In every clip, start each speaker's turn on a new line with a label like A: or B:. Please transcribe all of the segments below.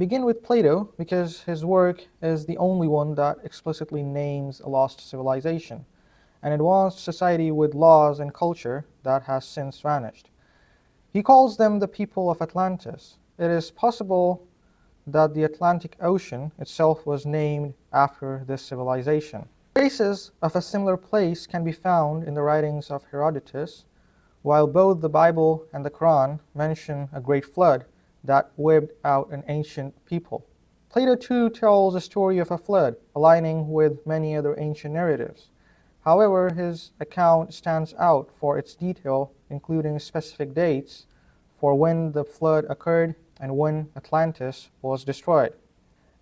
A: begin with Plato because his work is the only one that explicitly names a lost civilization, an advanced society with laws and culture that has since vanished. He calls them the people of Atlantis. It is possible that the Atlantic Ocean itself was named after this civilization. Traces of a similar place can be found in the writings of Herodotus, while both the Bible and the Quran mention a great flood that wiped out an ancient people. Plato too tells a story of a flood, aligning with many other ancient narratives. However, his account stands out for its detail, including specific dates for when the flood occurred and when Atlantis was destroyed.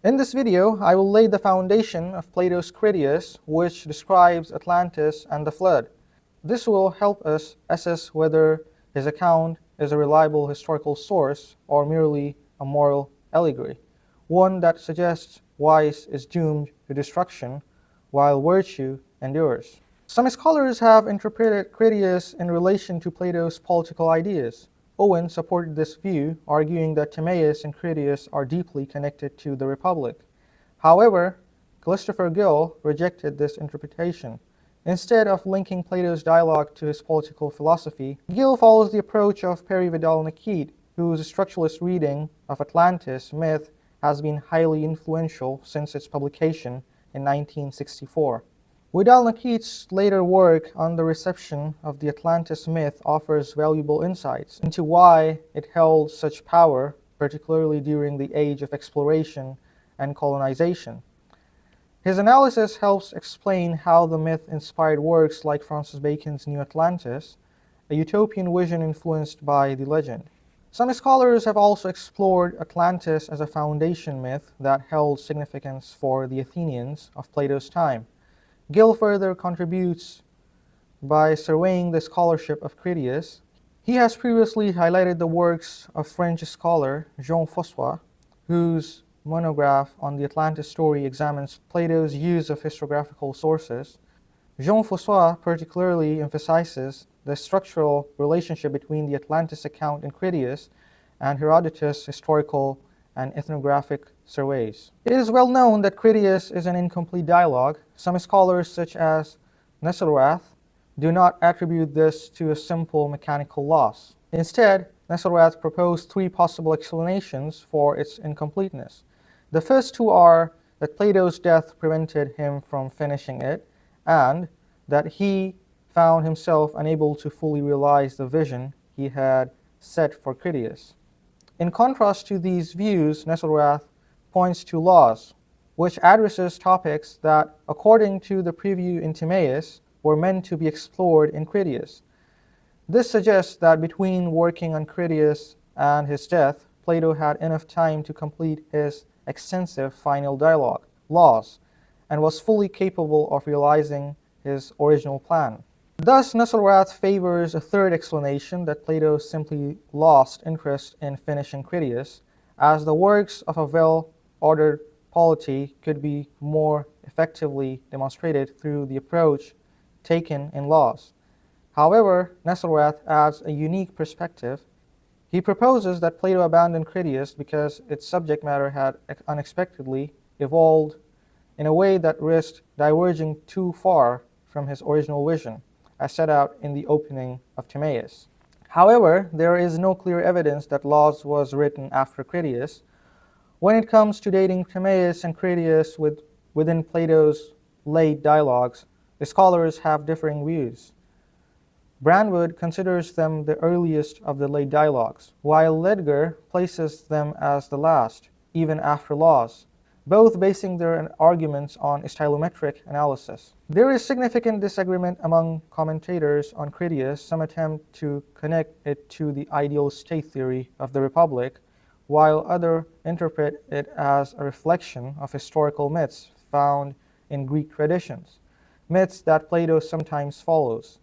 A: In this video, I will lay the foundation of Plato's Critias, which describes Atlantis and the flood. This will help us assess whether his account is a reliable historical source or merely a moral allegory, one that suggests vice is doomed to destruction while virtue endures. Some scholars have interpreted Critias in relation to Plato's political ideas. Owen supported this view, arguing that Timaeus and Critias are deeply connected to the Republic. However, Christopher Gill rejected this interpretation. Instead of linking Plato's dialogue to his political philosophy, Gill follows the approach of Perry Vidal-Naquet, whose structuralist reading of Atlantis myth has been highly influential since its publication in 1964. Vidal-Naquet's later work on the reception of the Atlantis myth offers valuable insights into why it held such power, particularly during the age of exploration and colonization. His analysis helps explain how the myth inspired works like Francis Bacon's New Atlantis, a utopian vision influenced by the legend. Some scholars have also explored Atlantis as a foundation myth that held significance for the Athenians of Plato's time. Gill further contributes by surveying the scholarship of Critias. He has previously highlighted the works of French scholar Jean Fossois, whose monograph on the Atlantis story examines Plato's use of historiographical sources. Jean Fossois particularly emphasizes the structural relationship between the Atlantis account in Critias and Herodotus' historical and ethnographic surveys. It is well known that Critias is an incomplete dialogue. Some scholars, such as Nesselrath, do not attribute this to a simple mechanical loss. Instead, Nesselrath proposed three possible explanations for its incompleteness. The first two are that Plato's death prevented him from finishing it, and that he found himself unable to fully realize the vision he had set for Critias. In contrast to these views, Nesselrath points to laws, which addresses topics that, according to the preview in Timaeus, were meant to be explored in Critias. This suggests that between working on Critias and his death, Plato had enough time to complete his extensive final dialogue, Laws, and was fully capable of realizing his original plan. Thus, Nesselrath favors a third explanation, that Plato simply lost interest in finishing Critias, as the works of a well-ordered polity could be more effectively demonstrated through the approach taken in Laws. However, Nesselrath adds a unique perspective. He proposes that Plato abandoned Critias because its subject matter had unexpectedly evolved in a way that risked diverging too far from his original vision, as set out in the opening of Timaeus. However, there is no clear evidence that Laws was written after Critias. When it comes to dating Timaeus and Critias within Plato's late dialogues, the scholars have differing views. Brandwood considers them the earliest of the late dialogues, while Ledger places them as the last, even after Laws, both basing their arguments on stylometric analysis. There is significant disagreement among commentators on Critias. Some attempt to connect it to the ideal state theory of the Republic, while others interpret it as a reflection of historical myths found in Greek traditions, myths that Plato sometimes follows.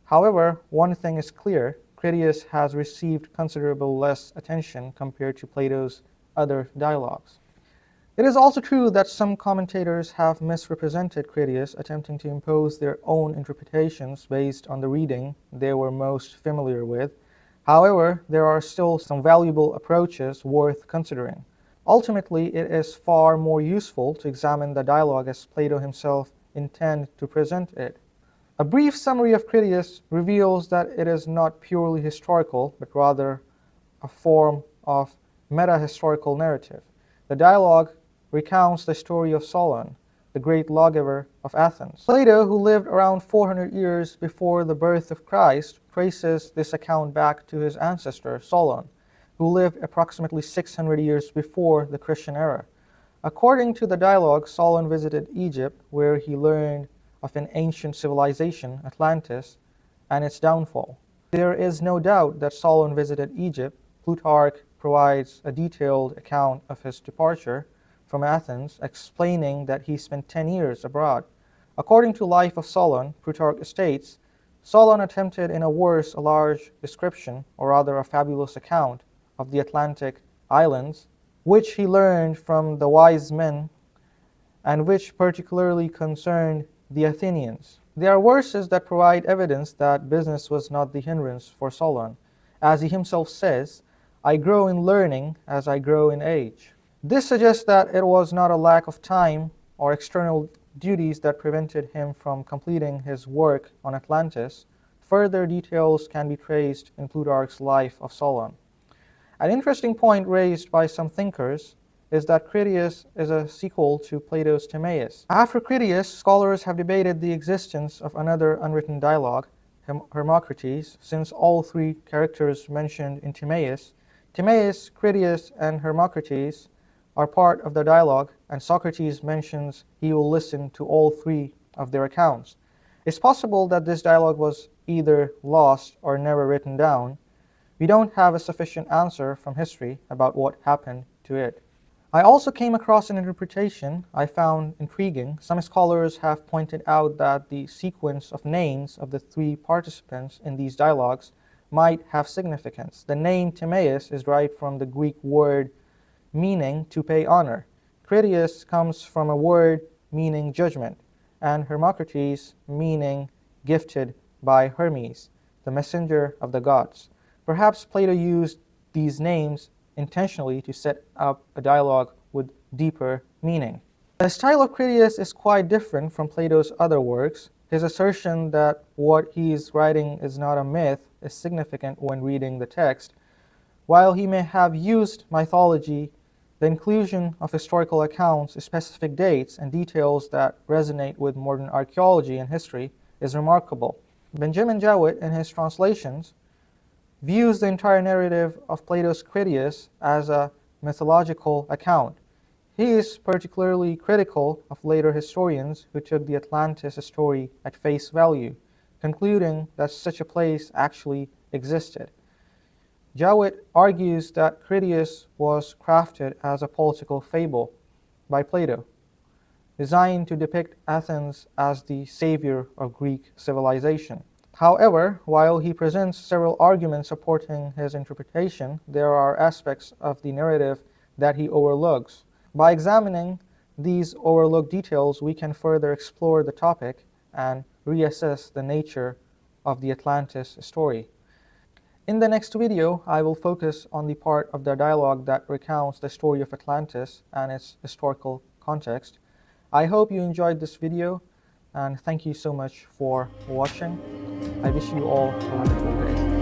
A: However, one thing is clear: Critias has received considerably less attention compared to Plato's other dialogues. It is also true that some commentators have misrepresented Critias, attempting to impose their own interpretations based on the reading they were most familiar with. However, there are still some valuable approaches worth considering. Ultimately, it is far more useful to examine the dialogue as Plato himself intended to present it. A brief summary of Critias reveals that it is not purely historical, but rather a form of meta-historical narrative. The dialogue recounts the story of Solon, the great lawgiver of Athens. Plato, who lived around 400 years before the birth of Christ, traces this account back to his ancestor Solon, who lived approximately 600 years before the Christian era. According to the dialogue, Solon visited Egypt, where he learned of an ancient civilization, Atlantis, and its downfall. There is no doubt that Solon visited Egypt. Plutarch provides a detailed account of his departure from Athens, explaining that he spent 10 years abroad. According to Life of Solon, Plutarch states, Solon attempted in a verse a large description, or rather a fabulous account, of the Atlantic islands, which he learned from the wise men, and which particularly concerned the Athenians. There are verses that provide evidence that business was not the hindrance for Solon. As he himself says, I grow in learning as I grow in age. This suggests that it was not a lack of time or external duties that prevented him from completing his work on Atlantis. Further details can be traced in Plutarch's Life of Solon. An interesting point raised by some thinkers is that Critias is a sequel to Plato's Timaeus. After Critias, scholars have debated the existence of another unwritten dialogue, Hermocrates, since all three characters mentioned in Timaeus, Critias, and Hermocrates, are part of the dialogue, and Socrates mentions he will listen to all three of their accounts. It's possible that this dialogue was either lost or never written down. We don't have a sufficient answer from history about what happened to it. I also came across an interpretation I found intriguing. Some scholars have pointed out that the sequence of names of the three participants in these dialogues might have significance. The name Timaeus is derived from the Greek word meaning to pay honor. Critias comes from a word meaning judgment, and Hermocrates meaning gifted by Hermes, the messenger of the gods. Perhaps Plato used these names intentionally to set up a dialogue with deeper meaning. The style of Critias is quite different from Plato's other works. His assertion that what he is writing is not a myth is significant when reading the text. While he may have used mythology, the inclusion of historical accounts, specific dates, and details that resonate with modern archaeology and history is remarkable. Benjamin Jowett, in his translations, views the entire narrative of Plato's Critias as a mythological account. He is particularly critical of later historians who took the Atlantis story at face value, concluding that such a place actually existed. Jowett argues that Critias was crafted as a political fable by Plato, designed to depict Athens as the savior of Greek civilization. However, while he presents several arguments supporting his interpretation, there are aspects of the narrative that he overlooks. By examining these overlooked details, we can further explore the topic and reassess the nature of the Atlantis story. In the next video, I will focus on the part of the dialogue that recounts the story of Atlantis and its historical context. I hope you enjoyed this video, and thank you so much for watching. I wish you all a wonderful day.